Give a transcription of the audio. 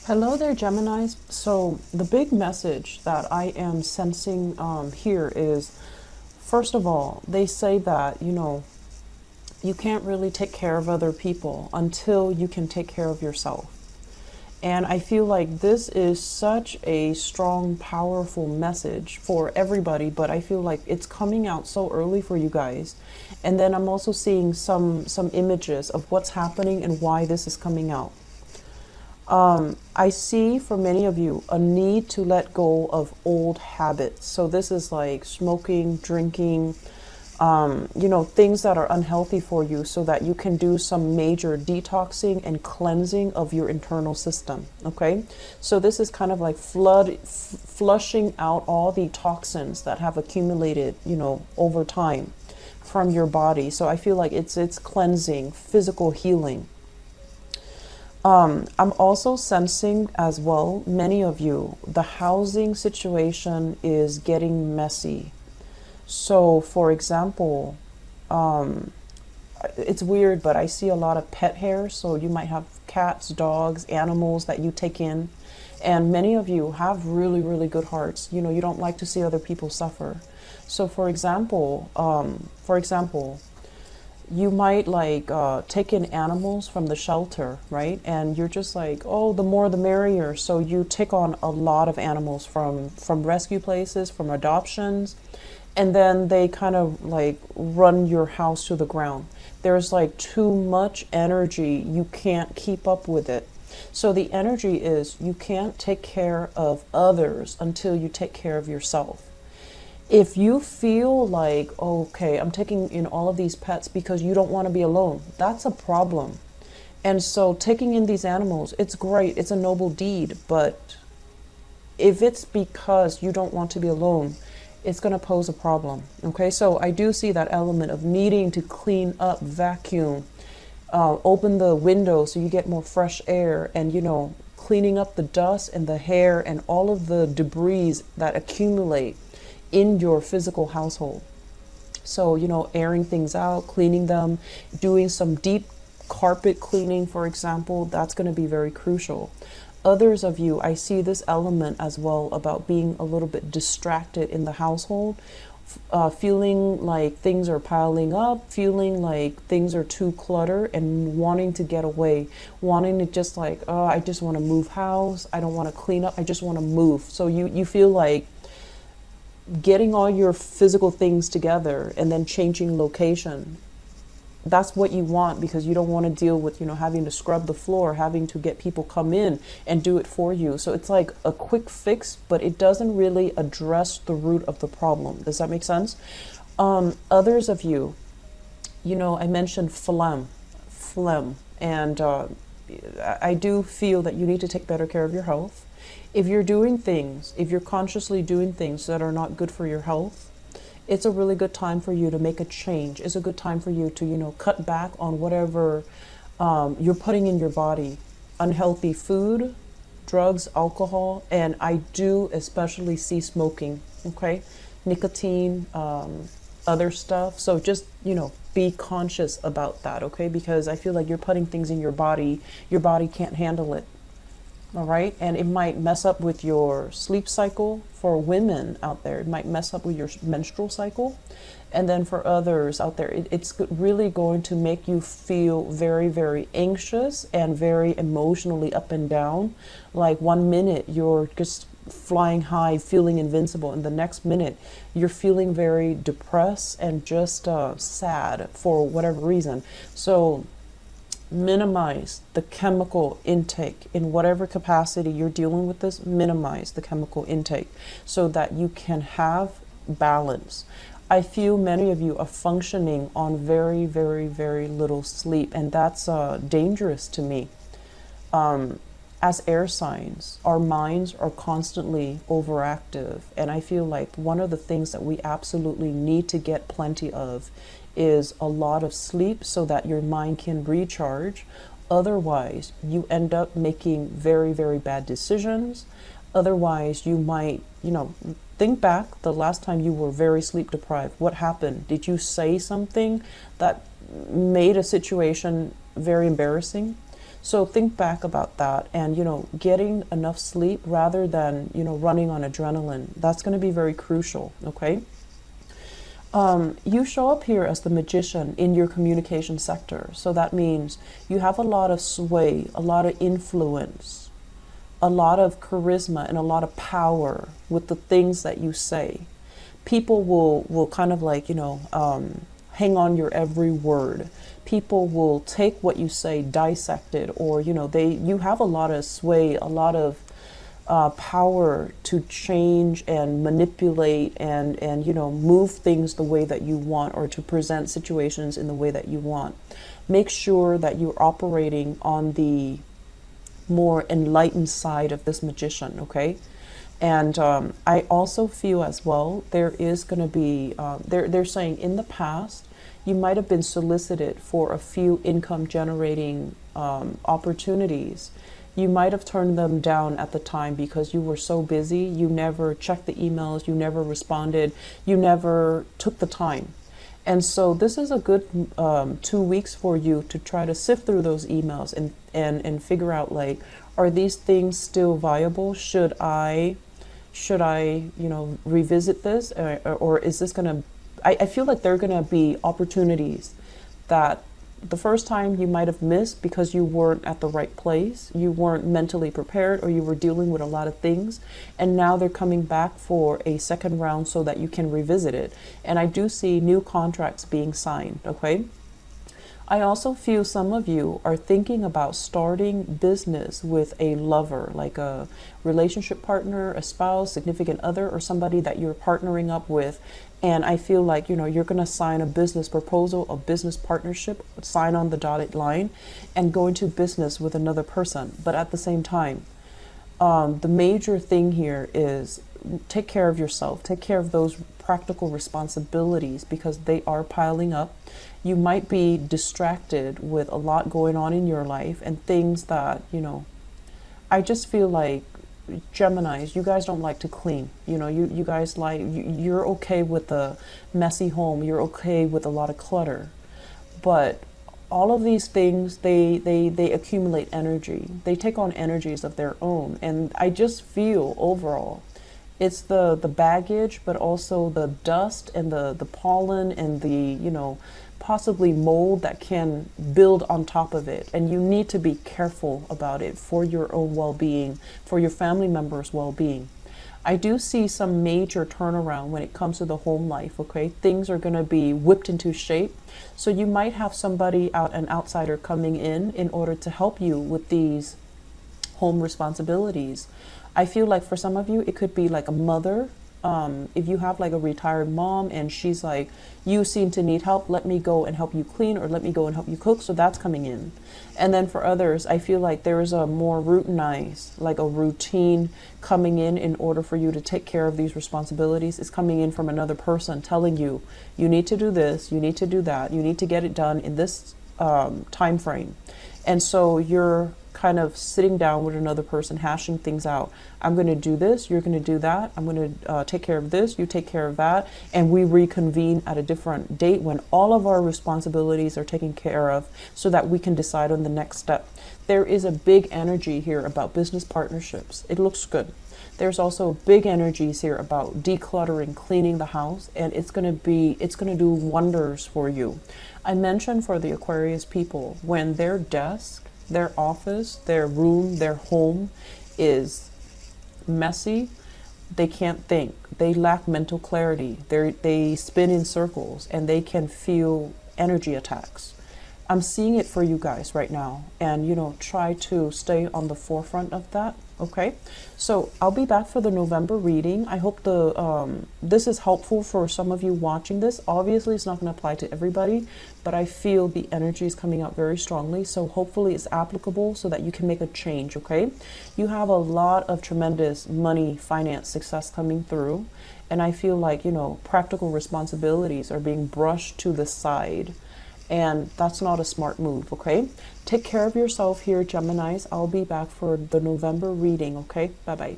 Hello there, Geminis. So the big message that I am sensing here is, first of all, they say that, you can't really take care of other people until you can take care of yourself. And I feel like this is such a strong, powerful message for everybody, but I feel like it's coming out so early for you guys. And then I'm also seeing some images of what's happening and why this is coming out. I see for many of you a need to let go of old habits. So this is like smoking, drinking, things that are unhealthy for you so that you can do some major detoxing and cleansing of your internal system. Okay. So this is kind of like flushing out all the toxins that have accumulated, over time from your body. So I feel like it's cleansing, physical healing. I'm also sensing as well, many of you, the housing situation is getting messy. So, for example, it's weird, but I see a lot of pet hair. So you might have cats, dogs, animals that you take in. And many of you have really, really good hearts. You don't like to see other people suffer. So, for example, you might take in animals from the shelter, right? And you're just like, oh, the more the merrier. So you take on a lot of animals from rescue places, from adoptions, and then they kind of like run your house to the ground. There's like too much energy. You can't keep up with it. So the energy is you can't take care of others until you take care of yourself. If you feel like, okay, I'm taking in all of these pets because you don't want to be alone, that's a problem. And so taking in these animals, it's great, it's a noble deed, but if it's because you don't want to be alone, it's going to pose a problem. Okay, so I do see that element of needing to clean up, vacuum, open the window so you get more fresh air, and cleaning up the dust and the hair and all of the debris that accumulate in your physical household. So, airing things out, cleaning them, doing some deep carpet cleaning, for example, that's going to be very crucial. Others of you, I see this element as well about being a little bit distracted in the household, feeling like things are piling up, feeling like things are too cluttered and wanting to get away, wanting to just like, oh, I just want to move house. I don't want to clean up. I just want to move. So you feel like getting all your physical things together and then changing location. That's what you want because you don't want to deal with, having to scrub the floor, having to get people come in and do it for you. So it's like a quick fix, but it doesn't really address the root of the problem. Does that make sense? Others of you, I mentioned phlegm, and I do feel that you need to take better care of your health. If you're consciously doing things that are not good for your health, it's a really good time for you to make a change. It's a good time for you to, cut back on whatever you're putting in your body. Unhealthy food, drugs, alcohol, and I do especially see smoking, okay? Nicotine, other stuff. So just, be conscious about that, okay? Because I feel like you're putting things in your body can't handle it. All right. And it might mess up with your sleep cycle. For women out there, it might mess up with your menstrual cycle. And then for others out there, it's really going to make you feel very, very anxious and very emotionally up and down. Like 1 minute you're just flying high, feeling invincible. And the next minute you're feeling very depressed and just sad for whatever reason. So minimize the chemical intake in whatever capacity you're dealing with this. Minimize the chemical intake so that you can have balance. I feel many of you are functioning on very, very, very little sleep, and that's dangerous to me. As air signs, our minds are constantly overactive, and I feel like one of the things that we absolutely need to get plenty of is a lot of sleep so that your mind can recharge. Otherwise, you end up making very, very bad decisions. Otherwise, you might, think back the last time you were very sleep deprived. What happened? Did you say something that made a situation very embarrassing? So think back about that, and getting enough sleep rather than running on adrenaline. That's going to be very crucial. Okay. You show up here as the magician in your communication sector. So that means you have a lot of sway, a lot of influence, a lot of charisma, and a lot of power with the things that you say. People will kind of like, hang on your every word. People will take what you say, dissect it, or, you have a lot of sway, a lot of power to change and manipulate and move things the way that you want, or to present situations in the way that you want. Make sure that you're operating on the more enlightened side of this magician, okay? And I also feel as well, there is going to be, they're saying in the past, you might have been solicited for a few income generating opportunities. You might have turned them down at the time because you were so busy. You never checked the emails. You never responded. You never took the time. And so this is a good 2 weeks for you to try to sift through those emails and figure out, like, are these things still viable? Should I revisit this, or is this going to, I feel like there are going to be opportunities that the first time you might have missed because you weren't at the right place, you weren't mentally prepared, or you were dealing with a lot of things, and now they're coming back for a second round so that you can revisit it. And I do see new contracts being signed, okay? I also feel some of you are thinking about starting business with a lover, like a relationship partner, a spouse, significant other, or somebody that you're partnering up with. And I feel like, you're going to sign a business proposal, a business partnership, sign on the dotted line, and go into business with another person. But at the same time, the major thing here is take care of yourself, take care of those practical responsibilities, because they are piling up. You might be distracted with a lot going on in your life and things that, I just feel like Geminis, you guys don't like to clean. You guys you're okay with a messy home. You're okay with a lot of clutter. But all of these things, they accumulate energy. They take on energies of their own. And I just feel overall, it's the baggage, but also the dust and the pollen and the, possibly mold that can build on top of it. And you need to be careful about it for your own well-being, for your family members' well-being. I do see some major turnaround when it comes to the home life, okay? Things are going to be whipped into shape. So you might have somebody an outsider coming in order to help you with these home responsibilities. I feel like for some of you, it could be like a mother. If you have like a retired mom and she's like, you seem to need help, let me go and help you clean, or let me go and help you cook. So that's coming in. And then for others, I feel like there is a more routinized, like a routine coming in order for you to take care of these responsibilities. It's coming in from another person telling you, you need to do this, you need to do that, you need to get it done in this time frame. And so you're kind of sitting down with another person, hashing things out. I'm going to do this, you're going to do that. I'm going to take care of this, you take care of that. And we reconvene at a different date when all of our responsibilities are taken care of, so that we can decide on the next step. There is a big energy here about business partnerships. It looks good. There's also big energies here about decluttering, cleaning the house, and it's going to do wonders for you. I mentioned for the Aquarius people, when their desk, their office, their room, their home is messy, they can't think. They lack mental clarity. They spin in circles, and they can feel energy attacks. I'm seeing it for you guys right now, and try to stay on the forefront of that. Okay, so I'll be back for the November reading. I hope this is helpful for some of you watching this. Obviously, it's not going to apply to everybody, but I feel the energy is coming out very strongly. So hopefully it's applicable so that you can make a change, okay? You have a lot of tremendous money, finance, success coming through. And I feel like, practical responsibilities are being brushed to the side. And that's not a smart move, okay? Take care of yourself here, Geminis. I'll be back for the November reading, okay? Bye-bye.